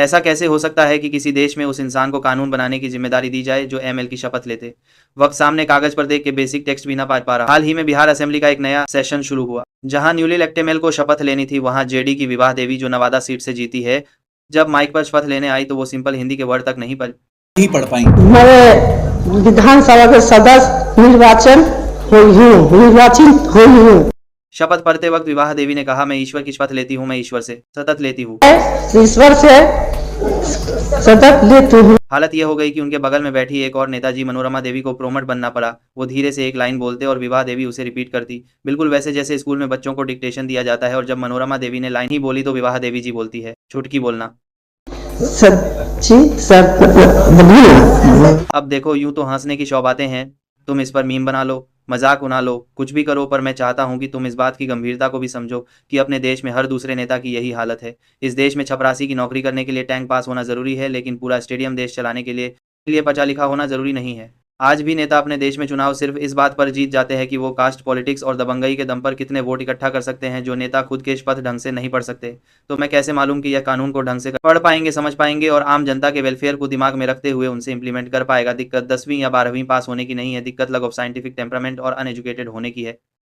ऐसा कैसे हो सकता है कि किसी देश में उस इंसान को कानून बनाने की जिम्मेदारी दी जाए जो एमएल की शपथ लेते वक्त सामने कागज पर देख के बेसिक टेक्स्ट भी ना पढ़ पा रहा। हाल ही में बिहार असेंबली का एक नया सेशन शुरू हुआ जहां न्यूली इलेक्ट एमएल को शपथ लेनी थी। वहां जेडी की विवाह देवी जो नवादा सीट से जीती है, जब माइक पर शपथ लेने आई तो वो सिंपल हिंदी के वर्ड तक नहीं पढ़ पाई। मैं विधानसभा के सदस्य निर्वाचित हुई हूँ। शपथ पढ़ते वक्त विवाह देवी ने कहा, मैं ईश्वर की शपथ लेती हूँ, मैं ईश्वर से सतत लेती हूँ। ईश्वर से सतत लेती हूँ। हालत यह हो गई कि उनके बगल में बैठी एक और नेताजी मनोरमा देवी को प्रोमोट बनना पड़ा। वो धीरे से एक लाइन बोलते और विवाह देवी उसे रिपीट करती, बिल्कुल वैसे जैसे स्कूल में बच्चों को डिक्टेशन दिया जाता है। और जब मनोरमा देवी ने लाइन ही बोली तो विवाह देवी जी बोलती है, छुटकी बोलना। अब देखो, यूं तो हंसने की शौबातें हैं, तुम इस पर मीम बना लो, मजाक उड़ा लो, कुछ भी करो, पर मैं चाहता हूं कि तुम इस बात की गंभीरता को भी समझो कि अपने देश में हर दूसरे नेता की यही हालत है। इस देश में चपरासी की नौकरी करने के लिए टैंक पास होना जरूरी है, लेकिन पूरा स्टेडियम देश चलाने के लिए पढ़ा लिखा होना जरूरी नहीं है। आज भी नेता अपने देश में चुनाव सिर्फ इस बात पर जीत जाते हैं कि वो कास्ट पॉलिटिक्स और दबंगई के दम पर कितने वोट इकट्ठा कर सकते हैं, जो नेता खुद के शपथ ढंग से नहीं पढ़ सकते। तो मैं कैसे मालूम कि यह कानून को ढंग से पढ़ पाएंगे, समझ पाएंगे और आम जनता के वेलफेयर को दिमाग में रखते हुए उनसे इंप्लीमेंट कर पाएगा। दिक्कत 10वीं या 12वीं पास होने की नहीं है, दिक्कत लग ऑफ साइंटिफिक टेम्परामेंट और अनएजुकेटेड होने की है।